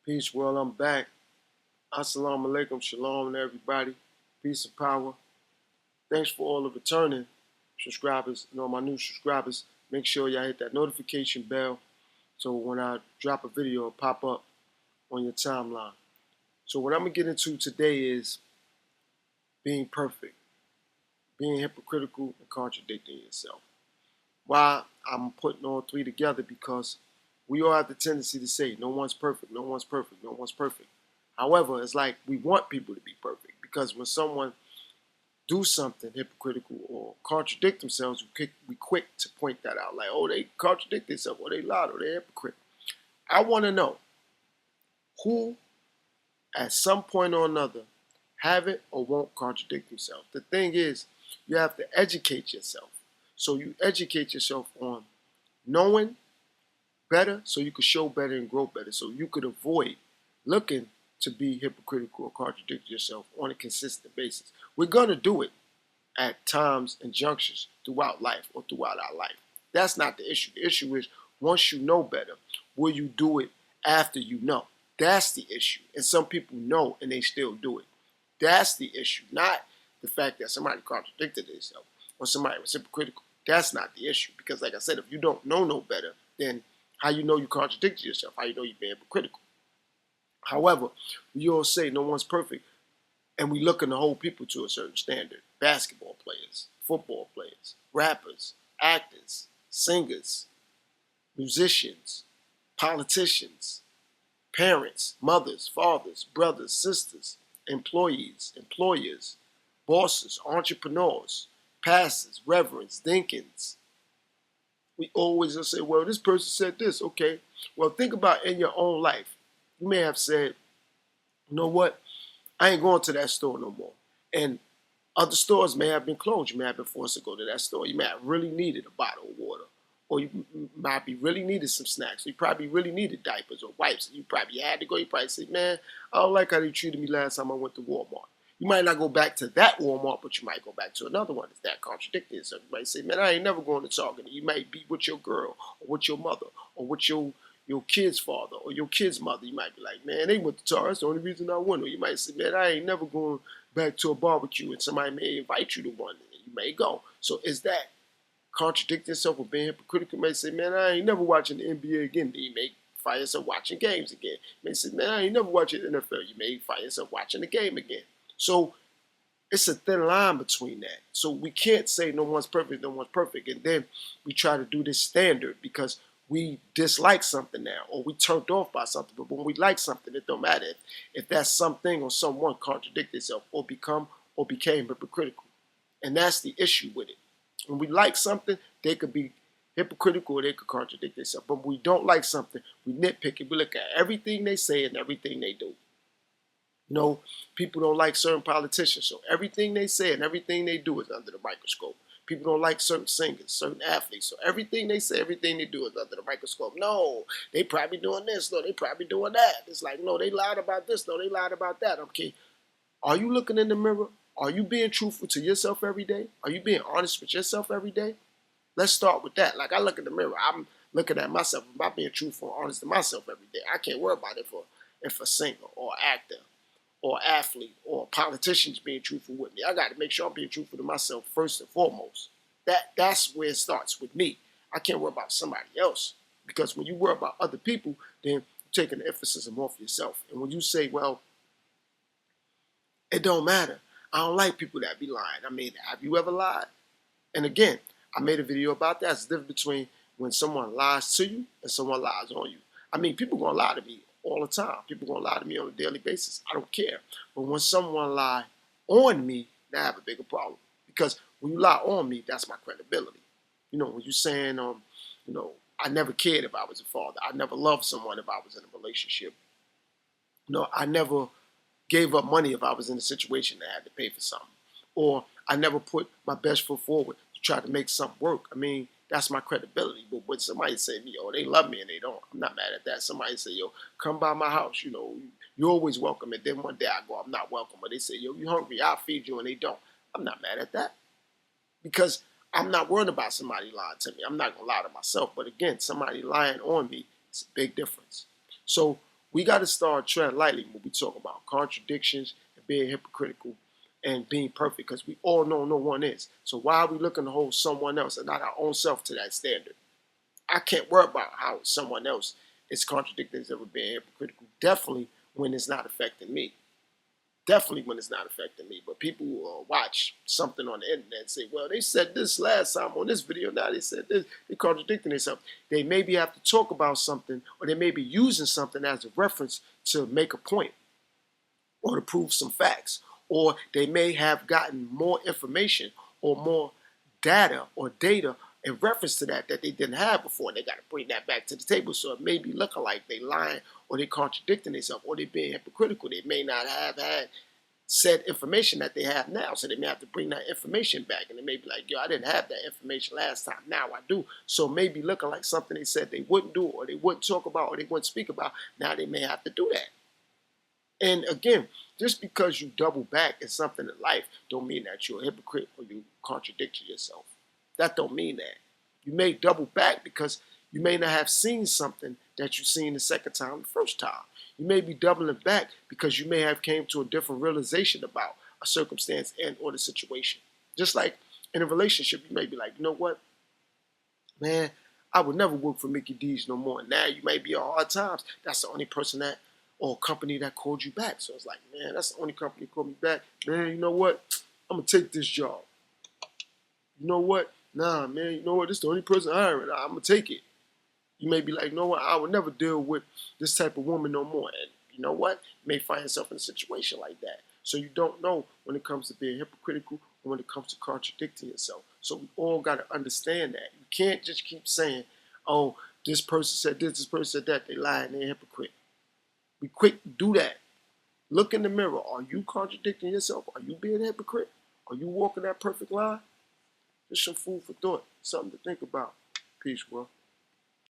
Peace, world. I'm back. Assalamu alaikum, shalom to everybody. Peace and power. Thanks for all the returning subscribers and all my new subscribers. Make sure y'all hit that notification bell so when I drop a video, it'll pop up on your timeline. So what I'm going to get into today is being perfect, being hypocritical, and contradicting yourself. Why I'm putting all three together? Because we all have the tendency to say, no one's perfect, no one's perfect, no one's perfect. However, it's like we want people to be perfect because when someone do something hypocritical or contradict themselves, we quick to point that out. Like, oh, they contradict themselves, or they lied, or they're hypocrite. I want to know who, at some point or another, have it or won't contradict themselves. The thing is, you have to educate yourself. So you educate yourself on knowing better so you could show better and grow better. So you could avoid looking to be hypocritical or contradict yourself on a consistent basis. We're going to do it at times and junctures throughout life or throughout our life. That's not the issue. The issue is once you know better, will you do it after you know? That's the issue. And some people know and they still do it. That's the issue, not the fact that somebody contradicted themselves or somebody was hypocritical. That's not the issue. Because like I said, if you don't know no better, then how you know you contradicted yourself? How you know you're being hypocritical? However, we all say no one's perfect, and we looking to hold people to a certain standard. Basketball players, football players, rappers, actors, singers, musicians, politicians, parents, mothers, fathers, brothers, sisters, employees, employers, bosses, entrepreneurs, pastors, reverends, deacons. We always say, well, this person said this. Okay, well, think about in your own life. You may have said, you know what, I ain't going to that store no more. And other stores may have been closed. You may have been forced to go to that store. You may have really needed a bottle of water. Or you might be really needed some snacks. You probably really needed diapers or wipes. You probably had to go. You probably say, man, I don't like how they treated me last time I went to Walmart. You might not go back to that Walmart, but you might go back to another one. Is that contradicting? So you might say, man, I ain't never going to Target. You might be with your girl or with your mother or with your kid's father or your kid's mother. You might be like, man, they went to Target. That's the only reason I went. Or you might say, man, I ain't never going back to a barbecue, and somebody may invite you to one. And you may go. So is that contradicting yourself or being hypocritical? You may say, man, I ain't never watching the NBA again. Then you may find yourself watching games again. You may say, man, I ain't never watching the NFL. You may find yourself watching the game again. So it's a thin line between that. So we can't say no one's perfect, no one's perfect. And then we try to do this standard because we dislike something now or we turned off by something. But when we like something, it don't matter if that something or someone contradicts itself or became hypocritical. And that's the issue with it. When we like something, they could be hypocritical or they could contradict themselves. But when we don't like something, we nitpick it. We look at everything they say and everything they do. You know, people don't like certain politicians, so everything they say and everything they do is under the microscope. People don't like certain singers, certain athletes, so everything they say, everything they do is under the microscope. No, they probably doing this, no, they probably doing that. It's like, no, they lied about this, no, they lied about that. Okay, are you looking in the mirror? Are you being truthful to yourself every day? Are you being honest with yourself every day? Let's start with that. Like I look in the mirror, I'm looking at myself about being truthful and honest to myself every day. I can't worry about it if a singer or actor or athlete or politicians being truthful with me. I got to make sure I'm being truthful to myself first and foremost. That's where it starts with me. I can't worry about somebody else because when you worry about other people, then you're taking the emphasis off yourself. And when you say, well, it don't matter. I don't like people that be lying. I mean, have you ever lied? And again, I made a video about that. It's the difference between when someone lies to you and someone lies on you. I mean, people going to lie to me all the time. People going to lie to me on a daily basis. I don't care. But when someone lie on me, then I have a bigger problem. Because when you lie on me, that's my credibility. You know, when you're saying, you know, I never cared if I was a father. I never loved someone if I was in a relationship. You know, I never gave up money if I was in a situation that I had to pay for something. Or I never put my best foot forward to try to make something work. I mean, that's my credibility. But when somebody say, yo, they love me and they don't, I'm not mad at that. Somebody say, yo, come by my house, you know, you're always welcome. And then one day I go, I'm not welcome. But they say, yo, you hungry, I'll feed you, and they don't. I'm not mad at that. Because I'm not worried about somebody lying to me. I'm not going to lie to myself. But again, somebody lying on me, it's a big difference. So we got to start treading lightly when we talk about contradictions and being hypocritical and being perfect, because we all know no one is. So why are we looking to hold someone else and not our own self to that standard? I can't worry about how someone else is contradicting as ever being hypocritical. Definitely when it's not affecting me. Definitely when it's not affecting me. But people will watch something on the internet and say, well, they said this last time on this video, now they said this. They're contradicting themselves. They maybe have to talk about something, or they may be using something as a reference to make a point or to prove some facts. Or they may have gotten more information or more data in reference to that they didn't have before. And they got to bring that back to the table. So it may be looking like they lying, or they contradicting themselves, or they being hypocritical. They may not have had said information that they have now. So they may have to bring that information back. And they may be like, yo, I didn't have that information last time. Now I do. So maybe looking like something they said they wouldn't do, or they wouldn't talk about, or they wouldn't speak about. Now they may have to do that. And again, just because you double back in something in life don't mean that you're a hypocrite or you contradict yourself. That don't mean that. You may double back because you may not have seen something that you seen the second time, the first time. You may be doubling back because you may have came to a different realization about a circumstance and or the situation. Just like in a relationship, you may be like, you know what, man, I would never work for Mickey D's no more. Now you may be at hard times. That's the only person that or company that called you back. So it's like, man, that's the only company that called me back. Man, you know what? I'm going to take this job. You know what? Nah, man, you know what? This is the only person hiring. I'm going to take it. You may be like, you know what? I would never deal with this type of woman no more. And you know what? You may find yourself in a situation like that. So you don't know when it comes to being hypocritical or when it comes to contradicting yourself. So we all got to understand that. You can't just keep saying, oh, this person said this person said that. They lying, they're a hypocrite. Be quick to do that. Look in the mirror. Are you contradicting yourself? Are you being a hypocrite? Are you walking that perfect line? Just some food for thought. Something to think about. Peace, bro.